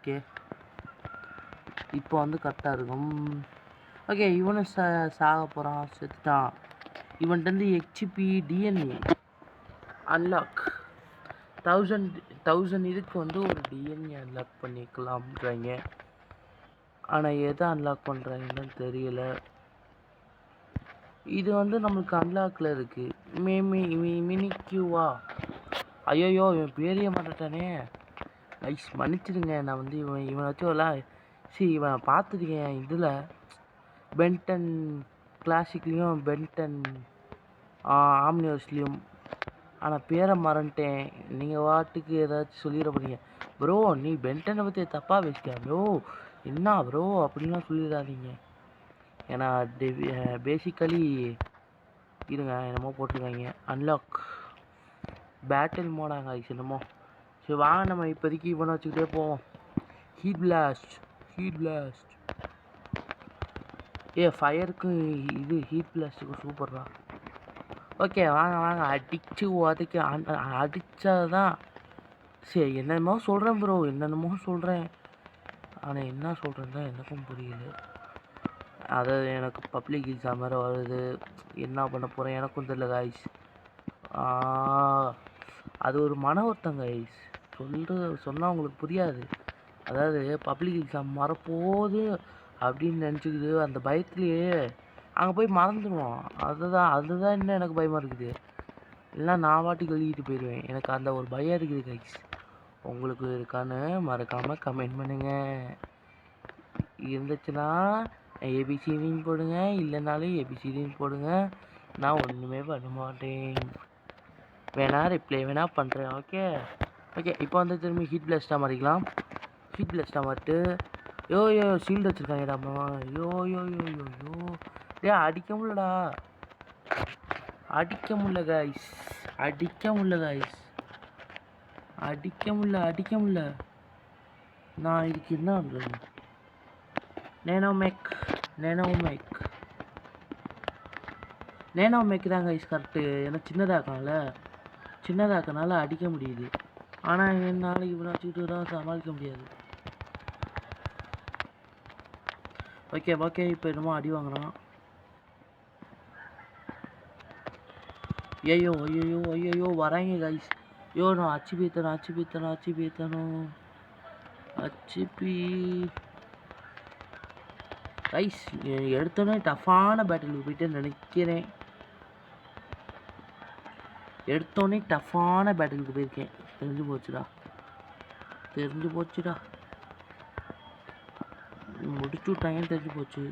Okay இப்போ வந்து கரெக்டாக இருக்கும். ஓகே இவனும் சாக போகிறான், செத்துட்டான். இவன்ட்டு ஹெச்பி டிஎன்ஏ அன்லாக் 1000 இதுக்கு வந்து ஒரு டிஎன்ஏ அன்லாக் பண்ணிக்கலாம்ன்றாங்க. ஆனால் எதை அன்லாக் பண்ணுறாங்கன்னு தெரியல. இது வந்து நம்மளுக்கு அன்லாக்கில் இருக்குது. மினிக்யூவா? ஐயோயோ இவன் பேரையே மாட்டானே. ஐஸ் மன்னிச்சிடுங்க. நான் வந்து இவனை வச்சு இவன் பார்த்துருக்கேன் இதில் பென்டன் கிளாசிக்லேயும் பென்டன் ஆம்னிவர்ஸ்லேயும். ஆனால் பேரை மறந்துட்டேன். நீங்கள் வாட்டுக்கு ஏதாச்சும் சொல்லிட போறீங்க. ப்ரோ நீ பென்டனை பற்றி தப்பாக பேசிட்டியா ப்ரோ, என்ன ப்ரோ அப்படின்லாம் சொல்லிடாதீங்க. ஏன்னா பேசிக்கலி இருங்க என்னமோ போட்டிருக்காங்க அன்லாக் பேட்டில் மோடாங்க ஐஸ் என்னமோ. சரி வாங்க நம்ம இப்போதைக்கு இவனை வச்சுக்கிட்டே போவோம். ஹீட் பிளாஸ்ட் ஃபயருக்கும் இது ஹீட் பிளாஸ்ட்டுக்கும் சூப்பர்ரா. ஓகே வாங்க அடித்து உதைக்க அடித்தாதான். சரி என்னென்னமோ சொல்கிறேன் ப்ரோ, என்னென்னமோ சொல்கிறேன். ஆனால் என்ன சொல்கிறேன்னு தான் எனக்கும் புரியல. அதாவது எனக்கு பப்ளிக் எக்ஸாம் வேறு வருது, என்ன பண்ண போகிறேன் எனக்கும் தெரியல காய்ஸ். அது ஒரு மன வருத்தம் காய்ஸ், சொன்னால் உங்களுக்கு புரியாது. அதாவது பப்ளிக் எக்ஸாம் வரப்போகுது அப்படின்னு நினச்சிக்கிது அந்த பயத்துலேயே அங்கே போய் மறந்துடுவோம். அதுதான் இன்னும் எனக்கு பயமாக இருக்குது. இல்லைனா நான் வாட்டுக்கு எழுதிட்டு போயிடுவேன். எனக்கு அந்த ஒரு பயம் இருக்குது கைஸ். உங்களுக்கு இருக்கான்னு மறக்காமல் கமெண்ட் பண்ணுங்கள். இருந்துச்சுன்னா ஏபிசிடின்னு போடுங்க, இல்லைனாலும் ஏபிசிடின்னு போடுங்க. நான் ஒன்றுமே பண்ண மாட்டேன், ரிப்ளை பண்ணுறேன். ஓகே இப்போ வந்து திரும்பி ஹீட் பிளாஸ்ட்டாக மாறிக்கலாம். ஹீட் பிளாஸ்ட்டாக மாறிட்டு யோ ஷீல்டு வச்சுருக்காங்கடாமா. யோ அடிக்க முடியலடா, அடிக்க முடியல காய்ஸ். நான் இதுக்கு என்ன பண்ணுறது? நேனோ மேக் தான் கைஸ் கரெக்டு. ஏன்னா சின்னதாக்கனால அடிக்க முடியுது. ஆனால் என்னால் இவனை வச்சுக்கிட்டு தான் சமாளிக்க முடியாது. ஓகே இப்போ என்னமோ அடி வாங்குறான். ஐயோ வராங்க கைஸ். நான் அச்சு பீத்தனும் கைஸ். எடுத்தோன்னே டஃப்பான பேட்டிலுக்கு போயிட்டு நினைக்கிறேன். போயிருக்கேன். தெரிஞ்சு போச்சுடா. முடிச்சு விட்டாங்கன்னு தெரிஞ்சு போச்சு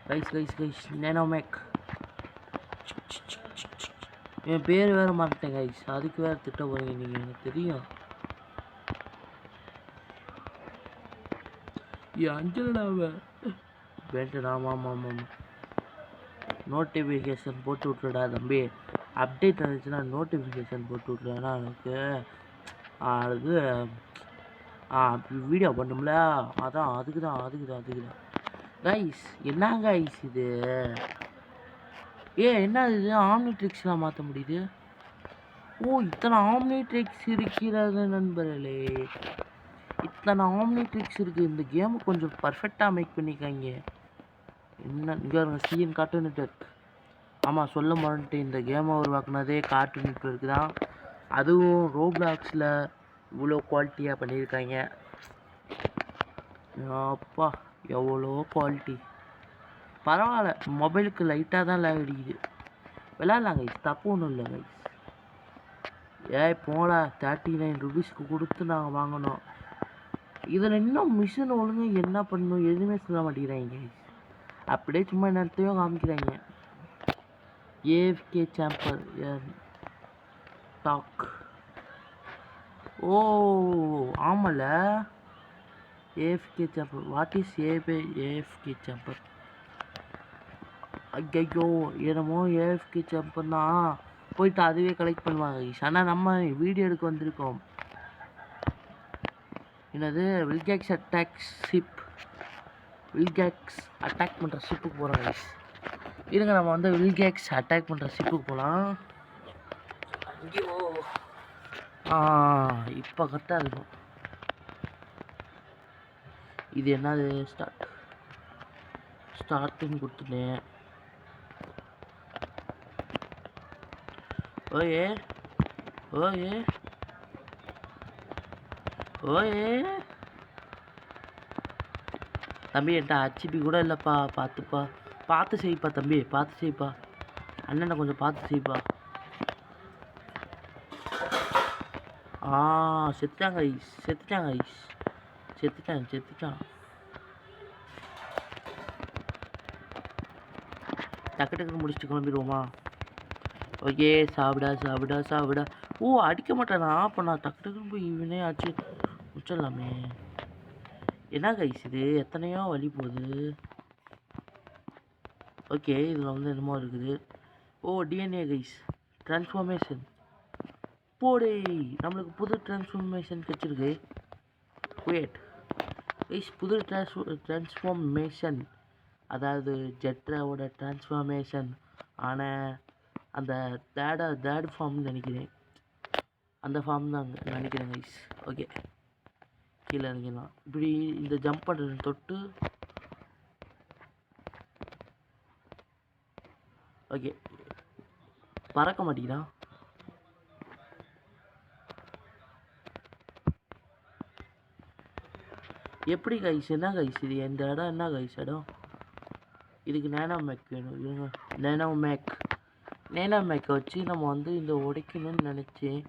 கைஸ். நேனோமேக் என் பேர் வேறு மாட்டேன் கைஸ். அதுக்கு வேறு திட்ட போகிறீங்க நீங்கள், எனக்கு தெரியும். அஞ்சலாவ வேண்டாம். ஆமாம் நோட்டிஃபிகேஷன் போட்டு விட்ருடா தம்பி. அப்டேட் இருந்துச்சுன்னா நோட்டிஃபிகேஷன் போட்டு விட்ருவேன்னா எனக்கு அது வீடியோ பண்ணும்ல. அதான் அதுக்கு தான் கைஸ். என்ன கைஸ் இது? என்ன இது ஆம்னிட்ரிக்ஸ்லாம் மாற்ற முடியுது? இத்தனை ஆம்னிட்ரிக்ஸ் இருக்கிறது நண்பர்களே. இந்த கேமை கொஞ்சம் பர்ஃபெக்டாக மேக் பண்ணிக்காங்க. என்ன இங்கே சிஎன் கார்ட்டூன் நெட்வொர்க். ஆமாம் சொல்ல மாட்டேன், இந்த கேமை உருவாக்குனதே கார்ட்டூன் நெட்வொர்க் தான். அதுவும் ரோப்ளாக்ஸில் இவ்வளோ குவாலிட்டியாக பண்ணியிருக்காங்க. அப்பா எவ்வளோ குவாலிட்டி. பரவாயில்ல, மொபைலுக்கு லைட்டாக தான் லேக் அடிக்குது. விளாட்லாம் கைஸ், தப்பு ஒன்றும் இல்லை கைஸ். போடா 39 ருபீஸ்க்கு கொடுத்து நாங்கள் வாங்கினோம். இதில் இன்னும் மிஷின் ஒழுங்கு என்ன பண்ணணும் எதுவுமே சொல்ல மாட்டேங்கிறாங்க கைஸ். அப்படியே சும்மா நேரத்தையும் காமிக்கிறாங்க. ஏஎஃப்கே சாம்பர் டாக். ஆமாம்ல AFK chamber. What is AFK chamber? ஐயோ என்னமோ ஏஎஃப்கே சாம்பர்னா போயிட்டு அதுவே கலெக்ட் பண்ணுவாங்க. ஆனால் நம்ம வீடியோ எடுக்க வந்திருக்கோம். என்னது வில்கேக்ஸ் அட்டாக் பண்ணுற ஷிப்புக்கு போகிறோம் கைஸ். இருங்க நம்ம வந்து வில்கேக்ஸ் அட்டாக் பண்ணுற ஷிப்புக்கு போகலாம். ஐயோ இப்போ கரெக்டாக இருக்கும். இது என்னது? ஸ்டார்ட்னு கொடுத்துட்டேன். ஓயே ஓயே ஓயே தம்பி, என்கிட்ட ஹெச்பி கூட இல்லைப்பா. பார்த்து செய்ப்பா தம்பி, பார்த்து செய்ப்பா. அண்ணனை கொஞ்சம் பார்த்து செய்ப்பா. செத்துட்டாங்க ஐஸ், செத்துட்டான். டக்கு முடிச்சுட்டு கிளம்பிடுவோமா? ஓகே, சாப்பிடா. ஓ, அடிக்க மாட்டேனா? அப்போ நான் டக்குன்னு போய் இவனே ஆச்சு முடிச்சிடலாமே. என்ன கைஸ் இது? எத்தனையோ வழி போகுது. ஓகே, இதில் வந்து என்னமோ இருக்குது. ஓ, டிஎன்ஏ கைஸ், ட்ரான்ஸ்ஃபார்மேஷன் போடே. நம்மளுக்கு புது ட்ரான்ஸ்ஃபார்மேஷன் கிடச்சிருக்கு. வெயிட் கைஸ், புது ட்ரான்ஸ்ஃபார்மேஷன், அதாவது ஜெட்ராவோட ட்ரான்ஸ்ஃபார்மேஷன் ஆனால் அந்த தேர்ட் ஃபார்ம்னு நினைக்கிறேன். அந்த ஃபார்ம் தான் நினைக்கிறேன் கைஸ். ஓகே, கீழே இறங்கிடலாம். இப்படி இந்த ஜம்ப் பண்ணுறது தொட்டு. ஓகே, பறக்க மாட்டேங்கிறா. எப்படி கைஸ்? என்ன கைஸ் இது? இந்த இடம் என்ன கைஸ் இடம்? இதுக்கு நேனோ மேக் வேணும். இருங்க, நேனோ மேக்கை வச்சு நம்ம வந்து இந்த உடைக்கணும்னு நினச்சேன்.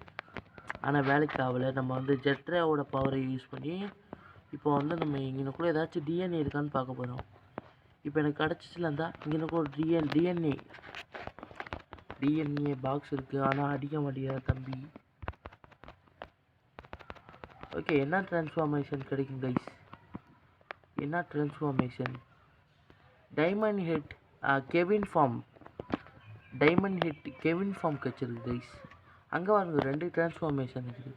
ஆனால் வேலைக்கு ஆகலை. நம்ம வந்து ஜெட்ராவோட பவரை யூஸ் பண்ணி இப்போ வந்து நம்ம இங்கேனக்குள்ளே ஏதாச்சும் டிஎன்ஏ இருக்கான்னு பார்க்க போகிறோம். இப்போ எனக்கு கிடச்சிச்சுல இருந்தால் இங்கேனக்கு ஒரு டிஎன்ஏ பாக்ஸ் இருக்குது. ஆனால் அடிக்க மாட்டேங்கிற தம்பி. ஓகே, என்ன ட்ரான்ஸ்ஃபார்மேஷன் கிடைக்கும் கைஸ்? என்ன transformation? Diamond head Kevin form கிடச்சிருக்கு கைஸ். அங்கே வாங்க, 2 ட்ரான்ஸ்ஃபார்மேஷன் இருக்குது.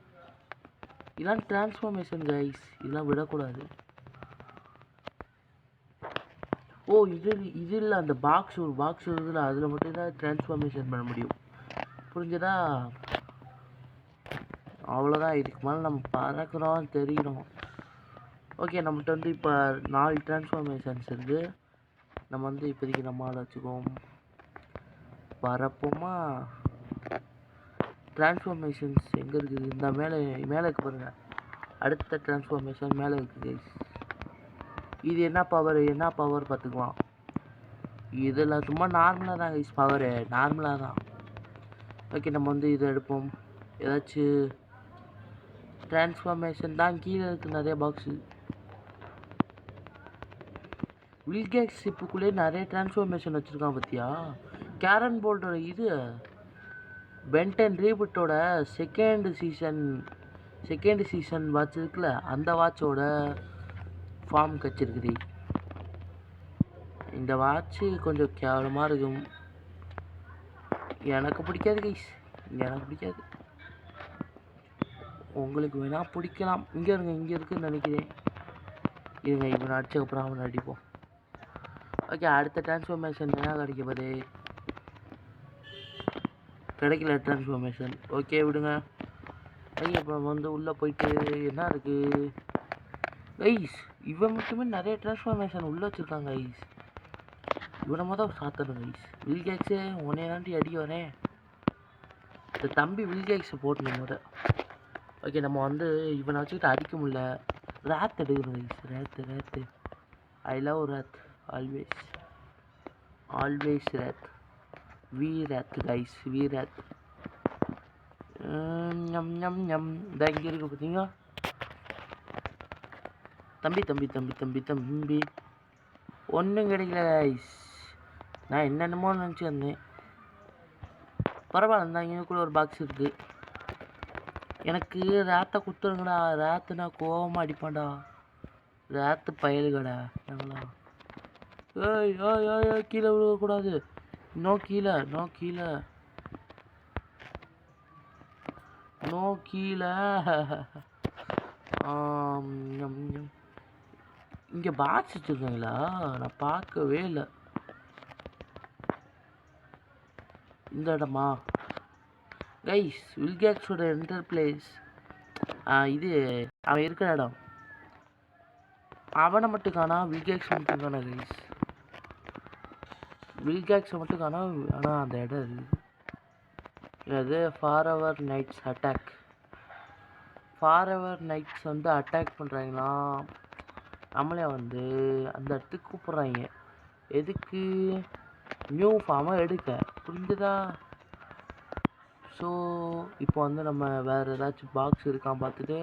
இதெல்லாம் ட்ரான்ஸ்ஃபார்மேஷன் கைஸ், இதெல்லாம் விடக்கூடாது. ஓ, இது இல்லை, அந்த ஒரு பாக்ஸ் இருக்குதுல, அதில் மட்டும்தான் ட்ரான்ஸ்ஃபார்மேஷன் பண்ண முடியும். புரிஞ்சதா? அவ்வளோதான். இதுக்கு மேலே நம்ம பறக்கிறோம் தெரியும். ஓகே, நம்மகிட்ட வந்து இப்போ 4 ட்ரான்ஸ்ஃபார்மேஷன்ஸ் இருக்குது. நம்ம வந்து இப்போதைக்கு நம்மளால் வச்சுக்குவோம். பறப்போமா? ட்ரான்ஸ்ஃபார்மேஷன்ஸ் எங்கே இருக்குது? இந்த மேலே இருக்கு பாருங்கள். அடுத்த ட்ரான்ஸ்ஃபார்மேஷன் மேலே இருக்குது கைஸ். இது என்ன பவர் பார்த்துக்குவான். இதெல்லாம் சும்மா நார்மலாக தான் கைஸ், பவரு நார்மலாக தான். ஓகே, நம்ம வந்து இதை எடுப்போம். ஏதாச்சும் ட்ரான்ஸ்ஃபார்மேஷன் தான் கீழே இருக்குது. நிறைய பாக்ஸு. வில்கேக்ஸ் ஷிப்புக்குள்ளே நிறைய ட்ரான்ஸ்ஃபார்மேஷன் வச்சுருக்கான் பார்த்தியா? கேரன் போல்டோட இது பென்டன் ரீபுட்டோட செகண்ட் சீசன் வாட்ச் இருக்குல்ல, அந்த வாட்சோட ஃபார்ம் கிடச்சிருக்குது. இந்த வாட்ச்சு கொஞ்சம் கேவலமாக இருக்கும். எனக்கு பிடிக்காது கைஸ், உங்களுக்கு வேணால் பிடிக்கலாம். இங்கே இருக்குதுன்னு நினைக்கிறேன். இவன் அடிச்சதுக்கப்புறம் அவனை அடிப்போம். ஓகே, அடுத்த ட்ரான்ஸ்ஃபார்மேஷன் என்ன கிடைக்க போகுது? கிடைக்கல ட்ரான்ஸ்ஃபார்மேஷன். ஓகே, விடுங்க. ஐயா, இப்போ வந்து உள்ளே போயிட்டு என்ன இருக்குது கைஸ்? இவன் மட்டுமே நிறைய ட்ரான்ஸ்ஃபார்மேஷன் உள்ளே வச்சுருக்காங்க கைஸ். இவனை மொதல் சாத்தணும் கைஸ். வில்கேக்ஸு உன்னை தாண்டி அடி வரேன். இந்த தம்பி வில்கேக்ஸை போட்டணும் முத. ஓகே, நம்ம வந்து இவனை வச்சுக்கிட்டு அடிக்க முடியல. ரேத் எடுக்கணும் guys. Wraith I love Wraith. Always Wraith. வீரத் கைஸ், வீரத். ஞம் ஞம் ஞம். இந்த இங்கே இருக்கு பார்த்தீங்களா? தம்பி ஒன்றும் கிடைக்கல கைஸ். நான் என்னென்னமோ நினச்சி வந்தேன். பரவாயில்ல, தான் இங்கேக்குள்ளே ஒரு பாக்ஸ் இருக்குது. எனக்கு ரேத்தை கொடுத்துருங்கடா. ரேத்துனா கோவமாக அடிப்பான்டா. ரேத்து பயலுகடா நாங்களா. ஏய் கீழே விழுகக்கூடாது. நோ கீழே. இங்கே பாக்ஸ் வச்சுருக்காங்களா? நான் பார்க்கவே இல்லை. இந்த இடமா கைஸ் வில்கேக்ஸோட என்டர் பிளேஸ் இது அவன் இருக்கிற இடம். அவனை மட்டும் காணா, வில்கேக்ஸ் மட்டும் காணா கைஸ். வில்கேக்ஸை மட்டும் காணா, ஆனால் அந்த இடம் இருக்குது. அது forever knights attack. Forever knights வந்து அட்டாக் பண்ணுறாங்கன்னா நம்மளே வந்து அந்த இடத்துக்கு கூப்பிட்றாங்க. எதுக்கு? நியூ ஃபார்மை எடுக்க. புரிஞ்சுதா? ஸோ இப்போ வந்து நம்ம வேறு ஏதாச்சும் பாக்ஸ் இருக்கான்னு பார்த்துட்டு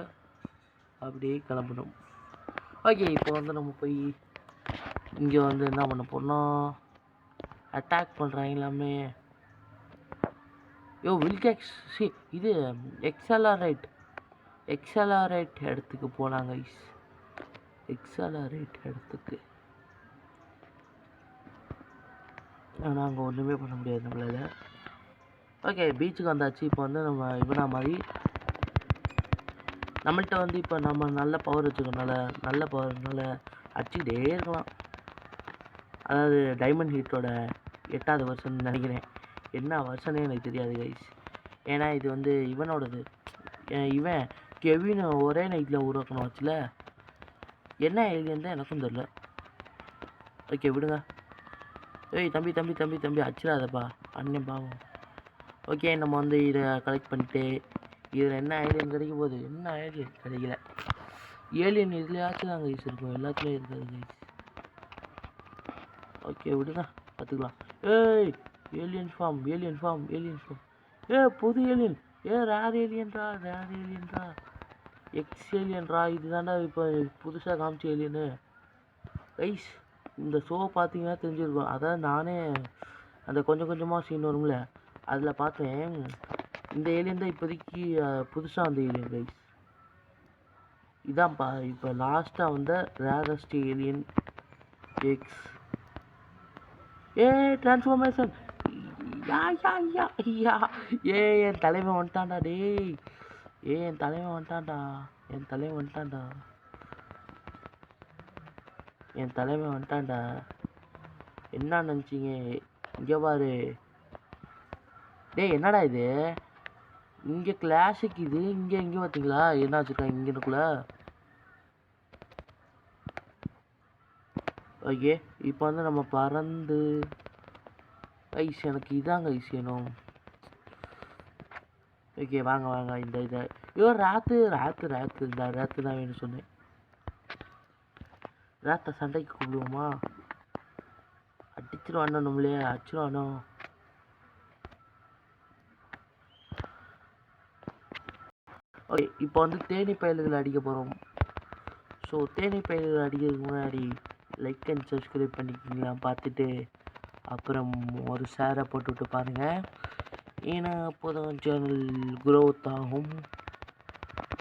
அப்படியே கிளம்பணும். ஓகே, இப்போ வந்து நம்ம போய் இங்கே வந்து என்ன பண்ண போகிறோம், அட்டாக் பண்ணுறாங்க எல்லாமே. யோ வில்கேக்ஸ் இது எக்ஸலரேட் இடத்துக்கு போகலாங்க. எக்ஸலரேட் இடத்துக்கு ஆனால் அங்கே ஒன்றுமே பண்ண முடியாது நம்மளால. ஓகே, பீச்சுக்கு வந்தாச்சு. இப்போ வந்து நம்ம இவனா மாதிரி நம்மள்கிட்ட வந்து இப்போ நம்ம நல்ல பவர் வச்சுக்கனால நல்ல பவர்னால அடிச்சுக்கிட்டே இருக்கலாம். அதாவது டைமண்ட் ஹீட்டோட 8வது வருஷன் நினைக்கிறேன். என்ன வருஷனே எனக்கு தெரியாது கைஸ். ஏன்னா இது வந்து இவனோடது. இவன் கெவின் ஒரே நைட்டில் உருவாக்கணும் வச்சுல. என்ன ஏலியன் தான் எனக்கும் தெரில. ஓகே விடுங்க. ஏய் தம்பி தம்பி தம்பி தம்பி அச்சிடாதப்பா, அண்ணன் பாவம். ஓகே, நம்ம வந்து இதை கலெக்ட் பண்ணிட்டு இதில் என்ன ஏலியன் கிடைக்க போகுது? என்ன ஏலியன் கிடைக்கல. ஏலியன் இதுலையாச்சும் தான் கைஸ் இருக்கும், எல்லாத்துலேயும் இருக்காது கைஸ். ஓகே விடுங்க, பார்த்துக்கலாம். ஏய் ஏலியன் ஃபார்ம் புது ஏலியன். ரேர் ஏலியன்ரா எக்ஸ் ஏலியன்ரா. இதுதான்டா இப்போ புதுசாக காமிச்ச ஏலியனு கைஸ். இந்த ஷோ பார்த்தீங்கன்னா தெரிஞ்சிருக்கும். அதாவது நானே அந்த கொஞ்சம் கொஞ்சமாக சீன் வரும்ல, அதில் பார்த்தேன். இந்த ஏலியன் தான் இப்போதைக்கு புதுசாக வந்த ஏலியன் கைஸ். இதான்ப்பா இப்போ லாஸ்ட்டாக வந்த ரேரஸ்ட் ஏலியன் எக்ஸ். டிரான்ஸ்ஃபார்மேஷன். என் தலைவன் வந்துட்டான்டா டேய். என் தலைவன் வந்துட்டான்டா. என்ன நினச்சிங்க? இங்கே பாரு டேய், என்னடா இது? இங்கே கிளாசிக் இது. இங்கே பார்த்தீங்களா என்ன வச்சுருக்காங்க இங்கேனுக்குள்ள? ஓகே, இப்போ வந்து நம்ம பறந்து ஐஸ். எனக்கு இதாங்க ஐஸ் வேணும். ஓகே வாங்க இந்த இதை. ராத்து இந்த ராத்து தான் வேணும் சொன்னேன். ராத்தை சண்டைக்கு கூப்பிடுவோமா? அடிச்சிருவானோ நம்மளே, அடிச்சிருவானோ. ஓகே, இப்போ வந்து தேனி பயல்களை அடிக்க போகிறோம். ஸோ தேனி பயல்களை அடிக்கிறதுக்கு முன்னாடி லைக் அண்ட் சப்ஸ்கிரைப் பண்ணிக்கிங்களா பார்த்துட்டு அப்புறம் ஒரு ஷேரை போட்டுவிட்டு பாருங்கள். ஏன்னா அப்போதான் சேனல் க்ரோத் ஆகும்,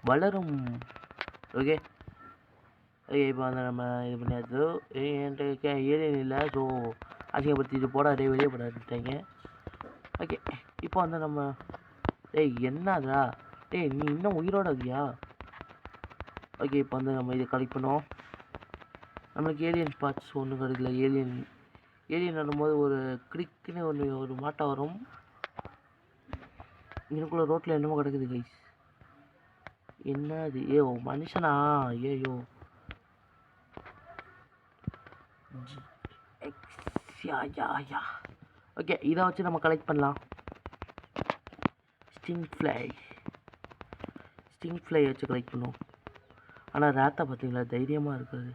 வளரும். ஓகே இப்போ வந்து நம்ம இது பண்ணியாச்சு. என்கிட்ட ஏலியன் இல்லை. ஸோ அசிங்கப்படுத்திட்டு போடாதே, வெளியே போடாட்டாங்க. ஓகே, இப்போ வந்து நம்ம என்னதுடா நீ இன்னும் உயிரோட இருக்கியா? ஓகே, இப்போ வந்து நம்ம இதை கலெக்ட் பண்ணுவோம். நம்மளுக்கு ஏலியன் பார்ட்ஸ் ஒன்றும் கிடைக்கல. ஏலியன் வரும்போது ஒரு கிளிக்குன்னு ஒரு மாட்டம் வரும். எனக்குள்ள ரோட்டில் என்னமோ கிடக்குது கைஸ். என்ன அது? மனுஷனா? ஐயோ ஓகே, இதை வச்சு நம்ம கலெக்ட் பண்ணலாம். ஸ்டிங் ஃப்ளை வச்சு கலெக்ட் பண்ணுவோம். ஆனால் ராத்தா பார்த்தீங்களா தைரியமாக இருக்காது.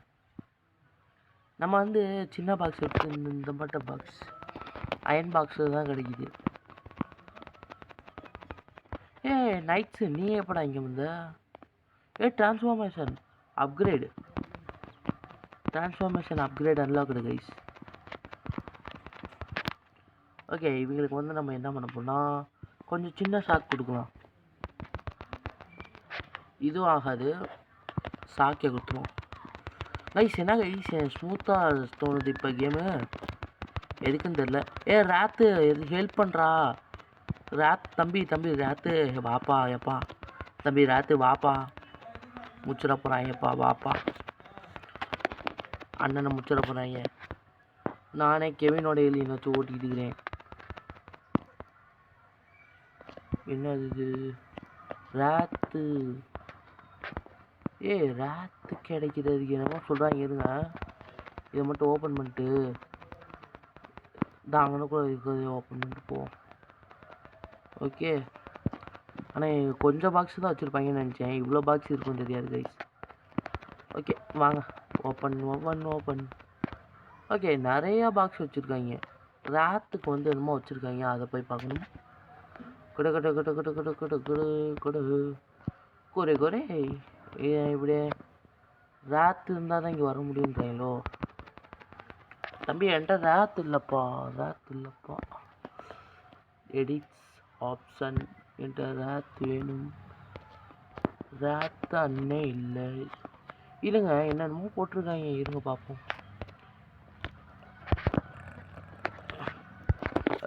நம்ம வந்து சின்ன பாக்ஸ் எடுத்து இந்த மட்டும் பாக்ஸ் அயன் பாக்ஸில் தான் கிடைக்கிது. நைட்ஸு நீ எப்படா இங்கே வந்த? Transformation upgrade unlocked guys. Okay, இவங்களுக்கு வந்து நம்ம என்ன பண்ண போனால் கொஞ்சம் சின்ன ஷாக் கொடுக்கலாம். இதுவும் ஆகாது, ஷாக்கே கொடுத்துருவோம் கைஸ். என்ன கைஸ் ஸ்மூத்தாக தோணுது இப்போ கேமு, எதுக்குன்னு தெரில. ராத்து ஹெல்ப் பண்ணுறா. தம்பி ராத்து வாப்பா. எப்பா தம்பி ராத்து வாப்பா, முச்சிட போகிறாங்கப்பா, வாப்பா. அண்ணனை முச்சிட போகிறாங்க. நானே கெவினோட ஏலியன் வச்சு ஓட்டிக்கிட்டு இருக்கிறேன். என்னது இது? ராத்து. ராத்து கிடைக்கிறதுக்கு என்னமோ சொல்கிறாங்க, இருங்க. இதை மட்டும் ஓப்பன் பண்ணிட்டு அங்கனக்குள்ள இருக்கிறது ஓப்பன் பண்ணிட்டு போவோம். ஓகே. ஆனால் கொஞ்சம் பாக்ஸ் தான் வச்சுருப்பாங்கன்னு நினச்சேன். இவ்வளோ பாக்ஸ் இருக்கும் தெரியாது கைஸ். ஓகே வாங்க, ஓப்பன் ஓப்பன் ஓப்பன். ஓகே, நிறையா பாக்ஸ் வச்சுருக்காங்க. ராத்துக்கு வந்து என்னமோ வச்சுருக்காங்க, அதை போய் பார்க்கணும். கொடு கொடு கொடு கொடு கொடு கொடு கொடு கொடு கொடு கொடு. இப்படி ராத்து இருந்தால் தான் இங்கே வர முடியுன்றாங்களோ. தம்பி என்கிட்ட ராத்து இல்லைப்பா, ராத்து இல்லைப்பா. எடிட்ஸ் ஆப்ஷன் என்கிட்ட ராத்து வேணும். ராத்து அண்ணே இல்லை. இருங்க, என்னென்னமோ போட்டிருக்காங்க, இருங்க பார்ப்போம்.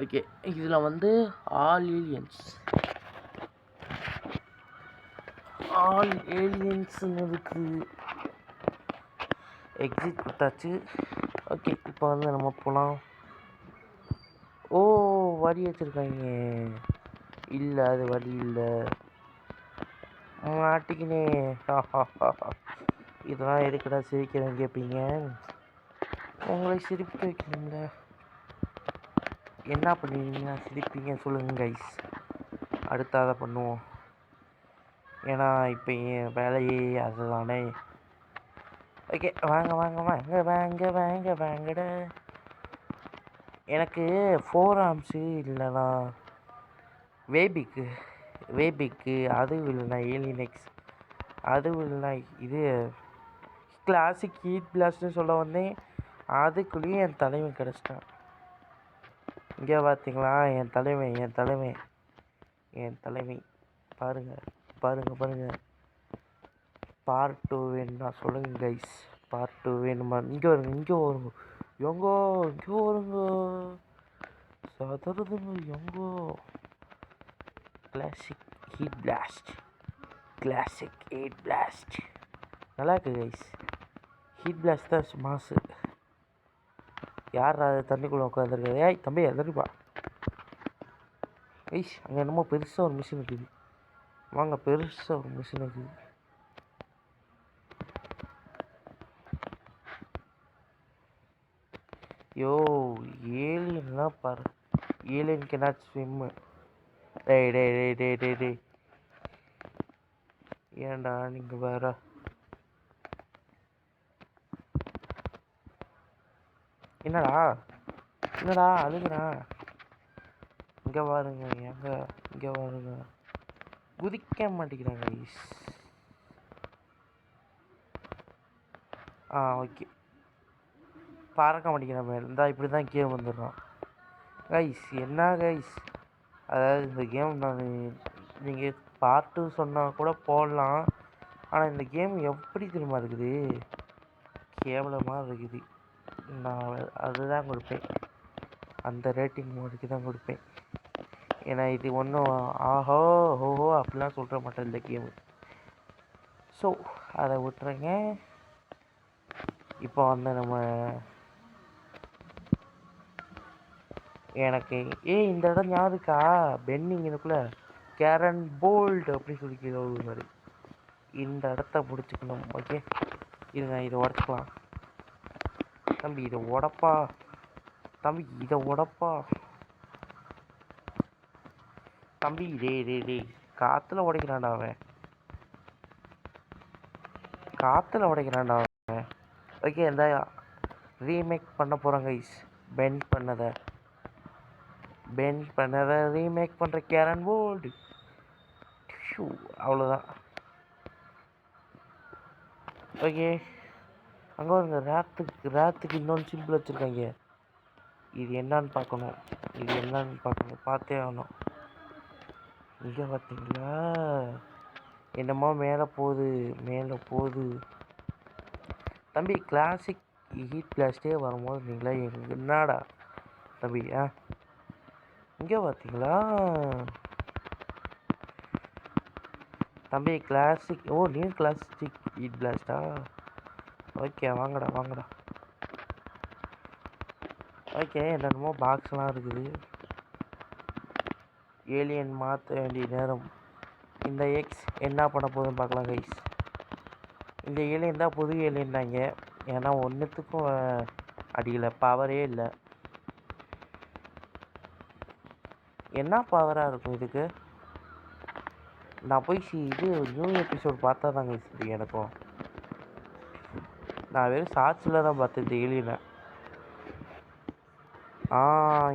ஓகே, இதில் வந்து ஆல் ஏலியன்ஸ்னு இருக்குது. எக்ஸிட் கொடுத்தாச்சு. ஓகே, இப்போ வந்து நம்ம போகலாம். ஓ, வழி வச்சுருக்காங்க. இல்லை, அது வழி இல்லை. மாட்டிக்கினே. இதெல்லாம் எதுக்கடா சிரிக்கிறேன்னு கேட்பீங்க. உங்களை சிரிப்பு வைக்கணும்ல. என்ன பண்ணுவீங்க? சிரிப்பீங்க சொல்லுங்கள் கைஸ். அடுத்து அதை பண்ணுவோம். ஏன்னா இப்போ என் வேலையே அதுதானே. ஓகே, வாங்க வாங்க வாங்க வாங்க வாங்க வாங்கடா. எனக்கு 4 ஆர்ம்ஸு இல்லைனா வேபிக்கு அது இல்லைனா ஏலியனெக்ஸ் அது இல்லைனா இது கிளாசிக் ஹீட் பிளாஸ்ட்னு சொல்ல வந்தேன். அதுக்குள்ளேயும் என் தலைமை கிடச்சிட்டான். இங்கே பார்த்தீங்களா, என் தலைமை பாருங்கள். பார்ட் 2 வேணும்னா சொல்லுங்கள் கைஸ். பார்ட் 2 வேணுமா? இங்கே வருங்க சதறதுங்க எங்கோ. கிளாசிக் ஹீட் பிளாஸ்ட் நல்லா இருக்கு கைஸ். ஹீட் பிளாஸ்ட் தான் மாசு. யார் அது தண்ணிக்குள்ளே உட்காந்துருக்காது? ஏய் தம்பி, எதிர்ப்பா கைஸ். அங்கே என்னமோ பெருசாக ஒரு மிஷின் இருக்குது. வாங்க, பெருசாக ஒரு மிஷின் இருக்குது. யோ, ஏலியன்லாம் பாரு. Alien cannot swim. டேய் ஏன்டா நீங்கள் வேற. என்னடா அழுகுறா? இங்கே பாருங்க, இங்கே பாருங்க. குதிக்க மாட்டேங்கிறாங்க கைஸ். ஓகே, பறக்க மாட்டேங்கிற மாதிரி இருந்தால் இப்படி தான் கேம் வந்துடுறான் கைஸ். என்ன கைஸ், அதாவது இந்த கேம் நீங்கள் பார்ட் 2 சொன்னால் கூட போடலாம். ஆனால் இந்த கேம் எப்படி தெரியுமா இருக்குது? கேவலமாக இருக்குது. நான் அதுதான் கொடுப்பேன், அந்த ரேட்டிங் மோடுக்கு தான் கொடுப்பேன். ஏன்னா இது ஒன்றும் ஆஹோ ஓஹோ அப்படிலாம் சொல்கிற மாட்டேன் இந்த கேமு. ஸோ அதை விட்டுறேங்க. இப்போ வந்து நம்ம எனக்கு இந்த இடம் ஞாபகம் இருக்கா? பென்னிங் இதுக்குள்ளே கேரன் போல்ட் அப்படின்னு சொல்லி ஒரு மாதிரி. இந்த இடத்த பிடிச்சிக்கணும். ஓகே, இருங்க, இதை உடச்சிக்கலாம். தம்பி இதை உடப்பா. தம்பி டே காற்றுல உடைக்கிறான்டா அவன். ஓகே, இந்த ரீமேக் பண்ண போகிறோம் கைஸ். பெண்ட் பண்ணதை ரீமேக் பண்ணுற கேரன் போல்டு. அவ்வளோதான். ஓகே, அங்கே வருங்க. ராத்துக்கு இன்னொன்று சிம்பிள் வச்சுருக்காங்க. இது என்னன்னு பார்க்கணும். பார்த்தே ஆகணும். இங்கே பார்த்தீங்களா, என்னமோ மேலே போகுது. தம்பி, கிளாசிக் ஹீட் பிளாஸ்டே வரும்போது நீங்களா என்னடா தம்பி? இங்கே பார்த்தீங்களா தம்பி, கிளாசிக். நீ கிளாசிக் ஹீட் பிளாஸ்டா? ஓகே, வாங்கடா. ஓகே, என்னென்னமோ பாக்ஸ்லாம் இருக்குது. ஏலியன் மாற்ற வேண்டிய நேரம். இந்த எக்ஸ் என்ன பண்ண போகுதுன்னு பார்க்கலாம் கைஸ். இந்த ஏலியன் தான் புது ஏலியன் தாங்க. ஏன்னா ஒன்றுத்துக்கும் அடிக்கலை, பவரே இல்லை. என்ன பவராக இருக்கும் இதுக்கு? நான் போய் இது நியூ எபிசோட் பார்த்தா தாங்க தெரியும் எனக்கும். நான் வெறும் ஷார்ட்ஸில் தான் பார்த்தேன் இந்த ஏலியனை.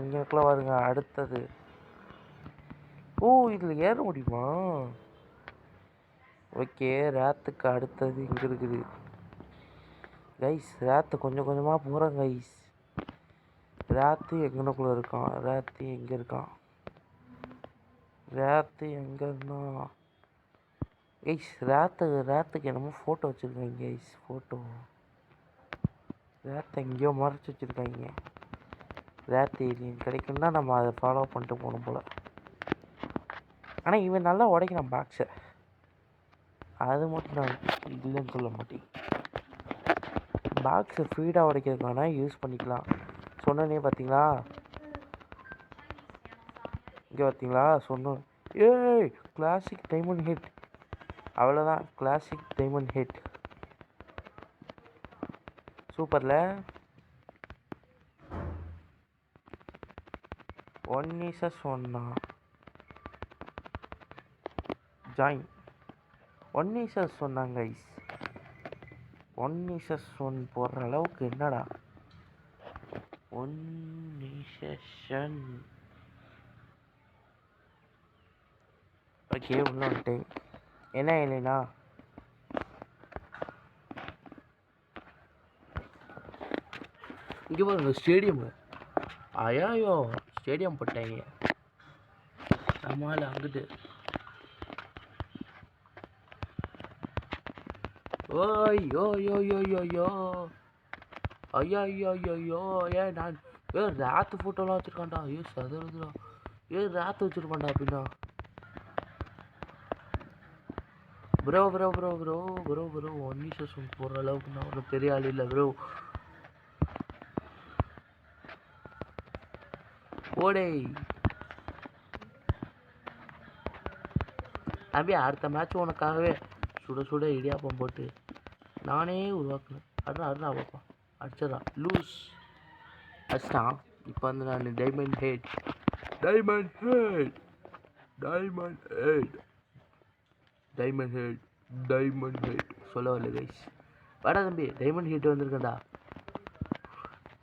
இங்கேக்குள்ள வருங்க அடுத்தது. ஓ, இதில் ஏற முடியுமா? ஓகே, ரேத்துக்கு அடுத்தது இங்கே இருக்குது கைஸ். ரேத்து கொஞ்சம் கொஞ்சமாக போகிறேன் கைஸ். ரேத்து எங்கனக்குள்ளே இருக்கான்? ரேத்து எங்கே இருக்கான்? ரேத்து எங்கன்னா கைஸ், ரேத்துக்கு என்னமோ ஃபோட்டோ வச்சுருக்காங்க கைஸ். ஃபோட்டோ ரேத்தை எங்கேயோ மறைச்சி வச்சுருக்காங்க. ரேத்து ஏலியன் கிடைக்குன்னா நம்ம அதை ஃபாலோ பண்ணிட்டு போகணும் போல். ஆனால் இவன் நல்லா உடைக்கிறான் பாக்ஸை. அது மட்டும் நான் இல்லைன்னு சொல்ல மாட்டேன். பாக்ஸை ஃப்ரீடாக உடைக்கிறதுக்கான யூஸ் பண்ணிக்கலாம். சொன்னனே பார்த்தீங்களா? இங்கே பார்த்தீங்களா சொன்னோம். ஏய், கிளாசிக் டைமண்ட் ஹிட். அவ்வளோதான், கிளாசிக் டைமண்ட் ஹிட். சூப்பரில் 1 ஜாயின் 1 சொன்னாங்க கைஸ். 1 போடுற அளவுக்கு என்னடா 1 ஓகே, உள்ள வந்துட்டேன். என்ன இல்லைண்ணா? இங்கே பாருங்க ஸ்டேடியம். ஐயோ, ஸ்டேடியம் போட்டாங்க. நம்மளால அங்கிட்டு ஓய்யோ யோ யோ யோ யோ ஐயோ ஐயோ ஐயோ யோ. நான் ராத்து ஃபோட்டோலாம் வச்சுருக்கான்டா. சதுரதுடா. ராத்து வச்சுருப்பான்டா அப்படின்னா. ப்ரோ 1 போடுற அளவுக்கு நான் ஒரு பெரிய ஆள் இல்லை ப்ரோ. ஓடே தம்பி, அடுத்த மேட்ச் உனக்காகவே சுட சுட இடியாப்பம் போட்டு நானே உருவாக்குனேன். அடுறா பார்ப்போம். அடிச்சிடறான் லூஸ். அடிச்சிட்டான். இப்போ வந்து நான் டைமண்ட் ஹெட் சொல்ல வரல கைஸ். வாடா தம்பி, டைமண்ட் ஹெட் வந்திருக்கேன்டா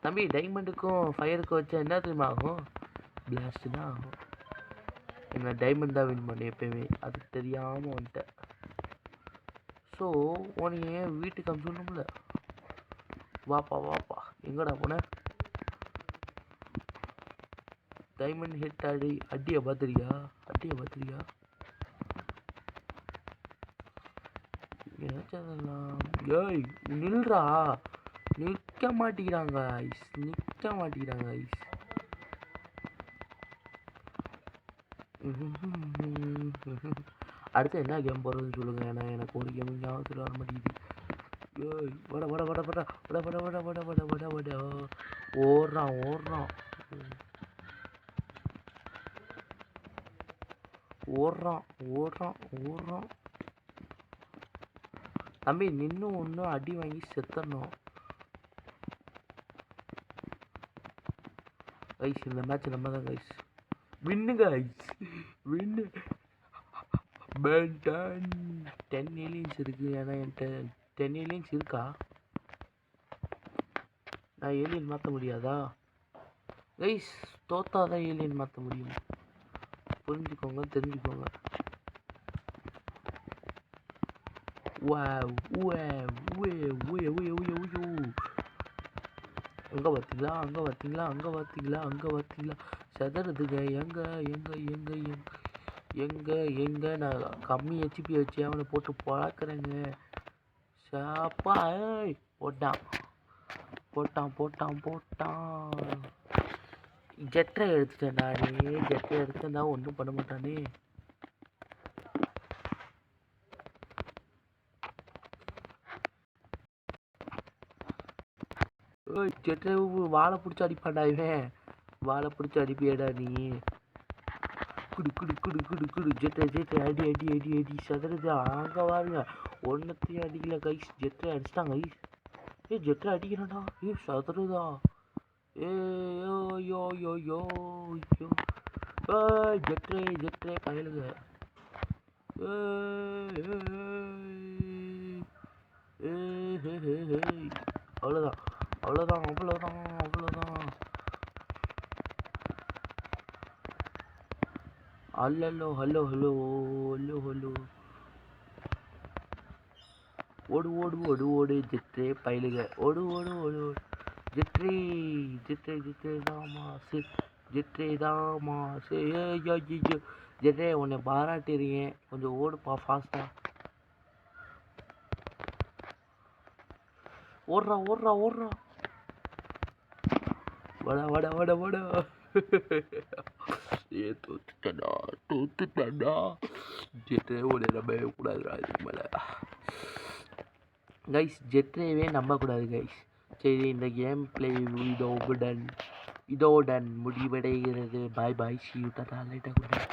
தம்பி. டைமண்டுக்கும் ஃபயருக்கும் வச்சா என்ன தெரியுமா ஆகும்? பிளாஸ்ட் தான் ஆகும். என்ன டைமண்ட் தான் வின் பண்ணி எப்பயுமே, அது தெரியாமல் வந்துட்டேன். ஸோ உனக்கு ஏன் வீட்டுக்கு அனுப்பிச்சுடணும்ல. வாப்பா எங்கடா போன? டைமண்ட் ஹிட் அடியை பார்த்துறியா? ஏய் நில்றா. நிற்க மாட்டேங்கிறாங்க ஐஸ். அடுத்து என்ன கேம் போடுறதுன்னு சொல்லுங்கள். ஏன்னா எனக்கு ஒரு கேம் ஞாபகத்தில் வர மாட்டேங்குது. ஏய் வட ஓடுறான். தம்பி நின்று அடி வாங்கி செத்துடணும் கைஸ். இந்த மேட்ச் நம்ம தான் கைஸ். வின்னு கைஸ், வின்னு. 10 ஏலியன்ஸ் இருக்குது. ஏன்னா என்கிட்ட 10 ஏலியன்ஸ் இருக்கா? நான் ஏலியன் மாற்ற முடியாதா கைஸ்? தோத்தாதான் ஏலியன் மாற்ற முடியும். புரிஞ்சுக்கோங்க, தெரிஞ்சுக்கோங்க. அங்கே பார்த்தீங்களா? செதறதுங்க. எங்க நான் கம்மி ஹெச்பி வச்சு அவனை போட்டு பழக்கிறேங்க. சாப்பா. போட்டான். ஜெட்டரை எடுத்துட்டேன்டா. ஒன்றும் பண்ண மாட்டானே. ஜெட்டரை வாழை பிடிச்சி அடிப்பான்டா இவன். வாழை பிடிச்சி அடிப்பியடா நீ. குடு குடு குடு குடு குடு ஜெட்ரே ஜெட்ரே அடி அடி அடி அடி சதுரது அங்கே பாருங்க ஒன்றத்தையும் அடிக்கல கைஸ் ஜெட்ரே அடிச்சிட்டாங்க கைஸ் ஜெட்ரே அடிக்கிறான்டா சதுரதா யோ யோ யோ யோ யோ ஜெட்ரே ஜெட்ரே பயலுங்க அவ்வளோதான் அவ்வளோதான் அவ்வளோதான் அவ்வளோதான் அல்லோ ஹலோ ஹலோ ஹலோ ஹலோ ஓடு ஓடு ஓடு ஓடு ஜெட்ரே பயலுங்க ஓடு ஓடு ஓடு ஓடு ஜெட்ரே ஜெட்ரே ஜெட்ரே தாமாசு ஜெட்ரே தாமாசு ஜெட்ரே உன்னை பாராட்டிருக்கேன் கொஞ்சம் ஓடுப்பா ஃபாஸ்ட்டாக ஓடுறா ஓடுறா ஓடுறா வட வட வட வட தோத்துட்டா ஜெட்ரே உன்னை நம்பவே கூடாதுடா இதுக்கு மேலே கைஸ் ஜெட்ரேவே நம்பக்கூடாது கைஸ் சரி இந்த கேம் பிளே இதோடன் முடிவடைகிறது பாய் பாய் சி யூ டாடா லைட்டாக